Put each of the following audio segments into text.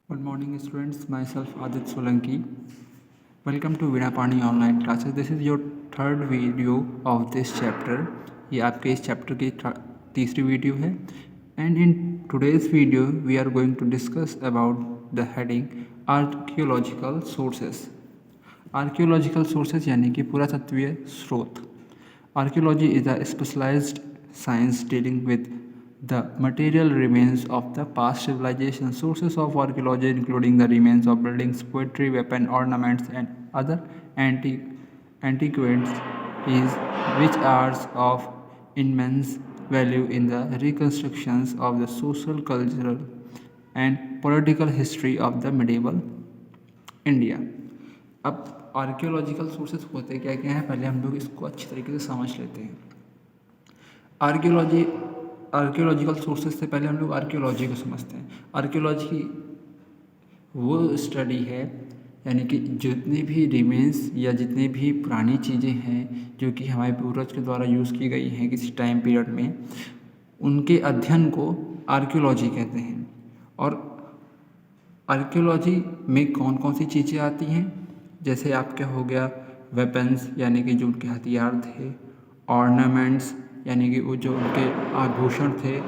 Good morning, students. Myself Adit Solanki. Welcome to Vinapani online classes. This is your third video of this chapter. ये आपके इस chapter की तीसरी video है. And in today's video, we are going to discuss about the heading archaeological sources. Archaeological sources यानी कि पुरातत्वीय स्रोत. Archaeology is a specialized science dealing with the material remains of the past civilization. Sources of archaeology including the remains of buildings, poetry, weapon, ornaments and other antiquities which are of immense value in the reconstructions of the social, cultural and political history of the medieval India. अब archaeological sources होते क्या क्या हैं, पहले हम लोग इसको अच्छी तरीके से समझ लेते हैं. आर्कियोलॉजिकल सोर्सेज से पहले हम लोग आर्कियोलॉजी को समझते हैं. आर्कियोलॉजी वो स्टडी है यानी कि जितनी भी रिमेन्स या जितनी भी पुरानी चीज़ें हैं जो कि हमारे पूर्वज के द्वारा यूज़ की गई हैं किसी टाइम पीरियड में, उनके अध्ययन को आर्कियोलॉजी कहते हैं. और आर्कियोलॉजी में कौन कौन सी चीज़ें आती हैं, जैसे आपके हो गया वेपन्स यानी कि जो उनके हथियार थे, ऑर्नामेंट्स यानी कि वो जो उनके आभूषण थे,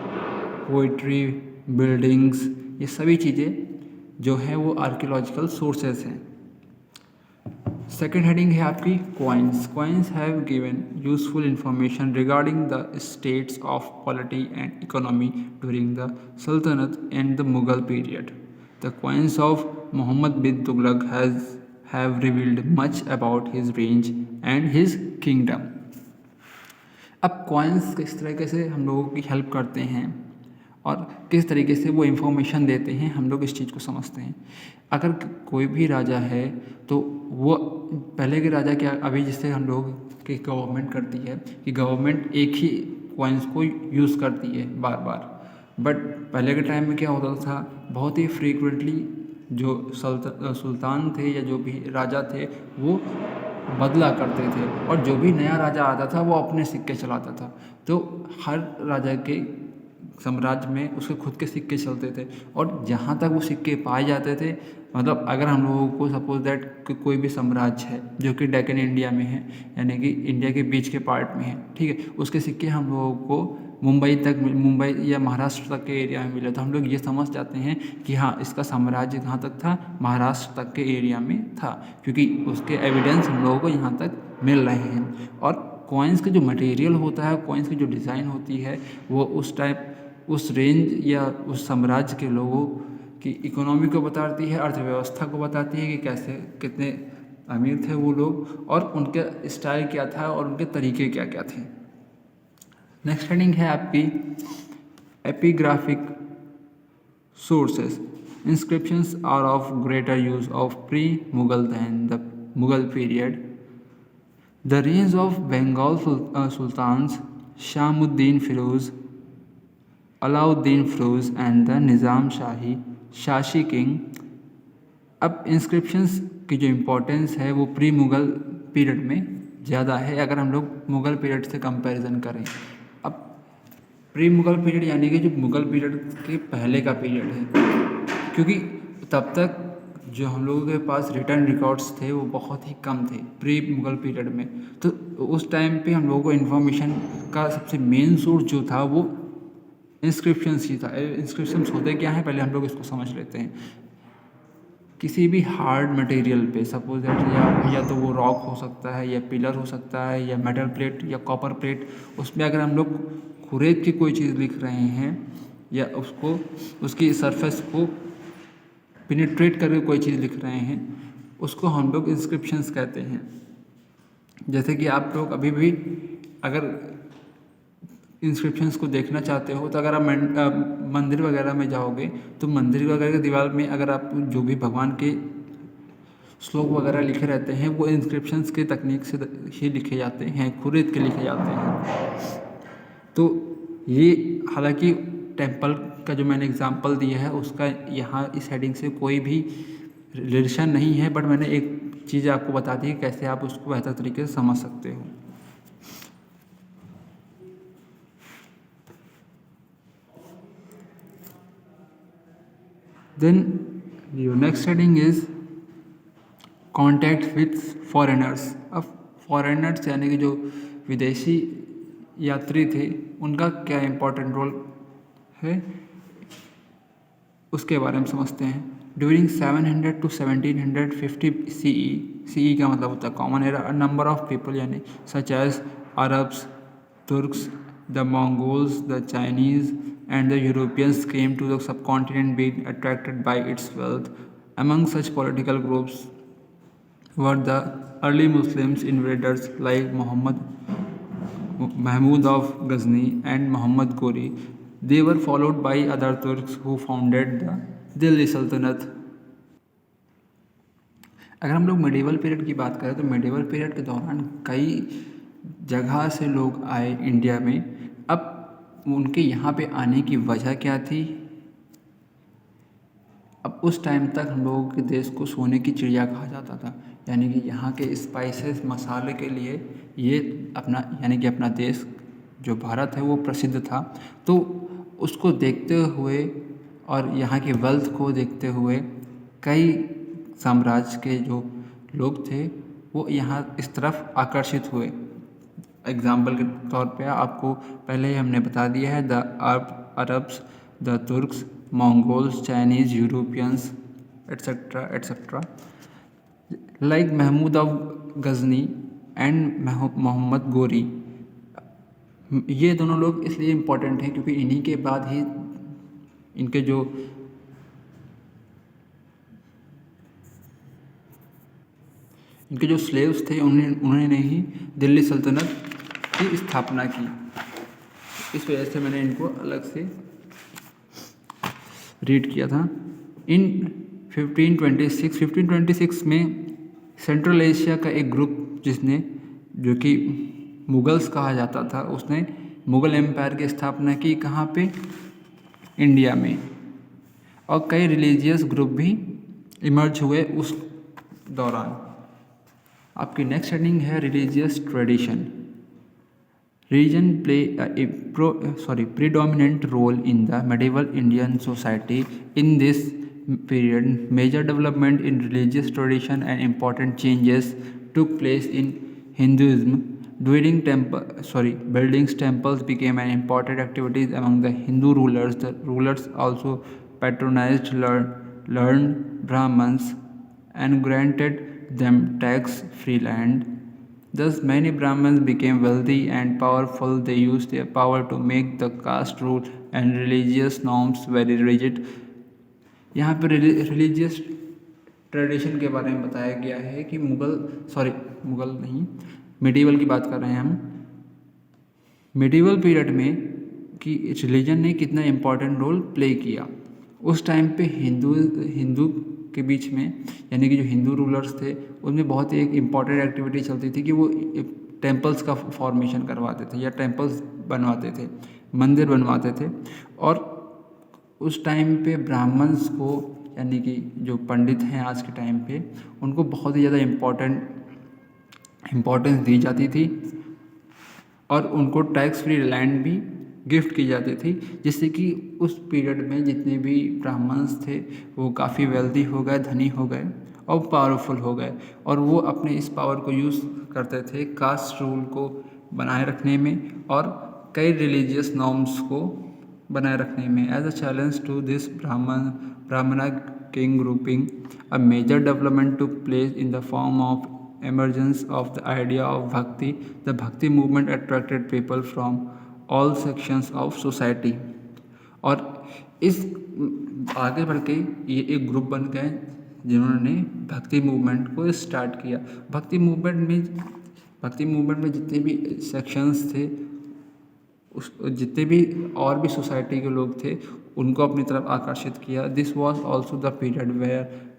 पोइट्री, बिल्डिंग्स, ये सभी चीज़ें जो हैं वो आर्कियोलॉजिकल सोर्सेस हैं. सेकेंड हेडिंग है आपकी coins. Coins have given useful information regarding the states of polity and economy during the saltanat and the Mughal period. The coins of Mohammad bin Tughlaq have revealed much about his range and his kingdom. अब coins किस तरीके से हम लोगों की help करते हैं और किस तरीके से वो इन्फॉर्मेशन देते हैं, हम लोग इस चीज़ को समझते हैं. अगर कोई भी राजा है तो वो पहले के राजा क्या, अभी जिससे हम लोग की गवर्नमेंट करती है कि गवर्नमेंट एक ही कॉइन्स को यूज़ करती है बार बार, बट पहले के टाइम में क्या होता था, बहुत ही फ्रीक्वेंटली जो सुल्तान थे या जो भी राजा थे वो बदला करते थे और जो भी नया राजा आता था वो अपने सिक्के चलाता था. तो हर राजा के साम्राज्य में उसके खुद के सिक्के चलते थे और जहाँ तक वो सिक्के पाए जाते थे, मतलब अगर हम लोगों को सपोज दैट कोई भी साम्राज्य है जो कि डेक्कन इंडिया में है यानी कि इंडिया के बीच के पार्ट में है, ठीक है, उसके सिक्के हम लोगों को मुंबई या महाराष्ट्र तक के एरिया में मिले, तो हम लोग ये समझ जाते हैं कि हाँ इसका साम्राज्य कहाँ तक था, महाराष्ट्र तक के एरिया में था, क्योंकि उसके एविडेंस हम लोगों को यहाँ तक मिल रहे हैं. और कॉइन्स का जो मटेरियल होता है, कॉइन्स की जो डिज़ाइन होती है, वो उस टाइप उस रेंज या उस साम्राज्य के लोगों की इकोनॉमी को बताती है, अर्थव्यवस्था को बताती है कि कैसे कितने अमीर थे वो लोग और उनके स्टाइल क्या था और उनके तरीके क्या क्या थे. नेक्स्ट हेडिंग है आपकी epigraphic sources. Inscriptions are of greater use of pre Mughal than the Mughal period. The range of Bengal sultans Shamuddin Firoz, Alauddin Firoz and the Nizam Shahi king. अब इंस्क्रिप्शंस की जो इम्पोर्टेंस है वो प्री मुगल पीरियड में ज़्यादा है अगर हम लोग मुगल पीरियड से कंपैरिजन करें. अब प्री मुगल पीरियड यानी कि जो मुगल पीरियड के पहले का पीरियड है, क्योंकि तब तक जो हम लोगों के पास रिटर्न रिकॉर्ड्स थे वो बहुत ही कम थे प्री मुगल पीरियड में. तो उस टाइम पे हम लोगों को इन्फॉर्मेशन का सबसे मेन सोर्स जो था वो इंस्क्रिप्शंस ही था. इंस्क्रिप्शंस होते क्या हैं, पहले हम लोग इसको समझ लेते हैं. किसी भी हार्ड मटेरियल पे सपोज दैट या तो वो रॉक हो सकता है या पिलर हो सकता है या मेटल प्लेट या कॉपर प्लेट, उसमें अगर हम लोग खुरेद की कोई चीज़ लिख रहे हैं या उसको उसकी सरफेस को पेनिट्रेट करके कोई चीज़ लिख रहे हैं, उसको हम लोग इंस्क्रिप्शंस कहते हैं. जैसे कि आप लोग अभी भी अगर इंस्क्रिप्शंस को देखना चाहते हो तो अगर आप मंदिर वगैरह में जाओगे तो मंदिर वगैरह की दीवार में अगर आप जो भी भगवान के श्लोक वगैरह लिखे रहते हैं वो इंस्क्रिप्शंस के तकनीक से ही लिखे जाते हैं, खुरेद के लिखे जाते हैं. तो ये हालांकि टेम्पल का जो मैंने एग्जांपल दिया है उसका यहाँ इस हेडिंग से कोई भी रिलेशन नहीं है, बट मैंने एक चीज़ आपको बता दी कि कैसे आप उसको बेहतर तरीके से समझ सकते हो. Then your next heading is contact with foreigners. अब फॉरेनर्स यानी कि जो विदेशी यात्री थे उनका क्या इम्पोर्टेंट रोल है उसके बारे में समझते हैं। ड्यूरिंग 700 to 1750 CE का मतलब होता है common era, a number of people यानी such as Arabs, Turks, the Mongols, the Chinese and the Europeans came to the subcontinent being attracted by its wealth. Among such political groups were the early Muslims invaders like Mahmud of Ghazni and Muhammad Ghori. They were followed by other Turks who founded the Delhi Sultanate. अगर हम लोग medieval period की बात करें तो medieval period के दौरान कई जगह से लोग आए इंडिया में। अब उनके यहाँ पे आने की वजह क्या थी? अब उस टाइम तक हम लोगों के देश को सोने की चिड़िया कहा जाता था, यानी कि यहाँ के स्पाइसेस मसाले के लिए ये अपना यानी कि अपना देश जो भारत है वो प्रसिद्ध था। तो उसको देखते हुए और यहाँ की वेल्थ को देखते हुए कई साम्राज्य के जो लोग थे वो यहाँ इस तरफ आकर्षित हुए। एग्जाम्पल के तौर पे आपको पहले ही हमने बता दिया है, the Arabs, the Turks, Mongols, Chinese, Europeans etcetera etcetera, like Mahmud of Ghazni and Muhammad Ghori. ये दोनों लोग इसलिए इम्पोर्टेंट हैं क्योंकि इन्हीं के बाद ही इनके जो स्लेव्स थे उन्होंने ही दिल्ली सल्तनत की स्थापना की। इस वजह से मैंने इनको अलग से रीड किया था। इन 1526 में सेंट्रल एशिया का एक ग्रुप जो कि मुगल्स कहा जाता था, उसने मुग़ल एम्पायर की स्थापना की। कहाँ पे? इंडिया में। और कई रिलीजियस ग्रुप भी इमर्ज हुए उस दौरान। आपकी नेक्स्ट हेडिंग है religious tradition. Religion play a predominant role in the medieval Indian society. In this period, major development in religious tradition and important changes took place in Hinduism. During buildings temples became an important activity among the Hindu rulers. The rulers also patronized learned Brahmins and granted them tax-free land. Thus, many Brahmins became wealthy and powerful. They used their power to make the caste rule and religious norms very rigid. यहाँ पर religious tradition के बारे में बताया गया है कि मुगल नहीं, मिडीवल की बात कर रहे हैं हम। मिडीवल पीरियड में कि रिलीजन ने कितना इम्पोर्टेंट रोल प्ले किया। उस टाइम पे हिंदू के बीच में यानी कि जो हिंदू रूलर्स थे उनमें बहुत ही एक इम्पॉर्टेंट एक्टिविटी चलती थी कि वो टेम्पल्स का फॉर्मेशन करवाते थे या टेम्पल्स बनवाते थे, मंदिर बनवाते थे। और उस टाइम पे ब्राह्मण्स को यानी कि जो पंडित हैं आज के टाइम पे, उनको बहुत ही ज़्यादा इम्पोर्टेंस दी जाती थी और उनको टैक्स फ्री लैंड भी गिफ्ट की जाती थी, जिससे कि उस पीरियड में जितने भी ब्राह्मण्स थे वो काफ़ी वेल्दी हो गए, धनी हो गए और पावरफुल हो गए। और वो अपने इस पावर को यूज़ करते थे कास्ट रूल को बनाए रखने में और कई रिलीजियस नॉर्म्स को बनाए रखने में। As a challenge to this Brahmana king grouping, a major development to place in the form of emergence of the idea of bhakti. The bhakti movement attracted people from all sections of society. और इस आगे बढ़ के ये एक group बन गए जिन्होंने भक्ति मूवमेंट को स्टार्ट किया। भक्ति मूवमेंट में जितने भी सेक्शंस थे, जितने भी और भी सोसाइटी के लोग थे, उनको अपनी तरफ आकर्षित किया। This was also the period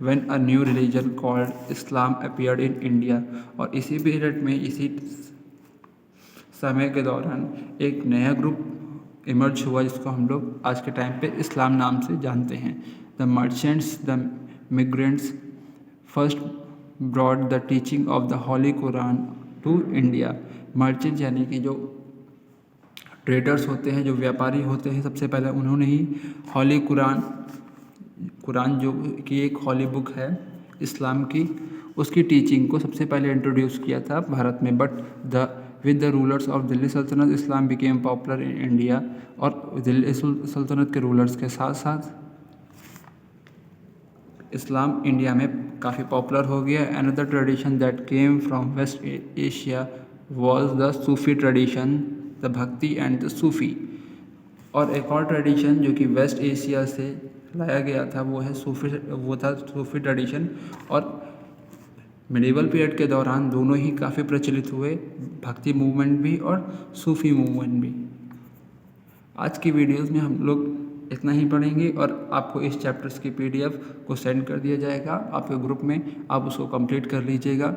when a new religion called Islam appeared in India. और इसी पीरियड में, इसी समय के दौरान एक नया ग्रुप इमर्ज हुआ जिसको हम लोग आज के टाइम पे इस्लाम नाम से जानते हैं। The merchants, the migrants first brought the teaching of the holy Quran to India. Merchant यानी कि जो ट्रेडर्स होते हैं, जो व्यापारी होते हैं, सबसे पहले उन्होंने ही हॉली कुरान कुरान जो कि एक हॉली बुक है इस्लाम की, उसकी टीचिंग को सबसे पहले इंट्रोड्यूस किया था भारत में। But with the rulers of Delhi सल्तनत इस्लाम बिकेम पॉपुलर इन इंडिया। और दिल्ली सल्तनत के रूलर्स के साथ साथ इस्लाम इंडिया में काफ़ी पॉपुलर हो गया। Another tradition that came from West Asia was the Sufi tradition, the Bhakti and the Sufi. और एक और ट्रेडिशन जो कि वेस्ट एशिया से लाया गया था वो था सूफी ट्रेडिशन। और मिडिवल पीरियड के दौरान दोनों ही काफ़ी प्रचलित हुए, भक्ति मूवमेंट भी और सूफी मूवमेंट भी। आज की वीडियोस में हम लोग इतना ही पढ़ेंगे और आपको इस चैप्टर्स की PDF को सेंड कर दिया जाएगा आपके ग्रुप में, आप उसको कंप्लीट कर लीजिएगा।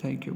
Thank you.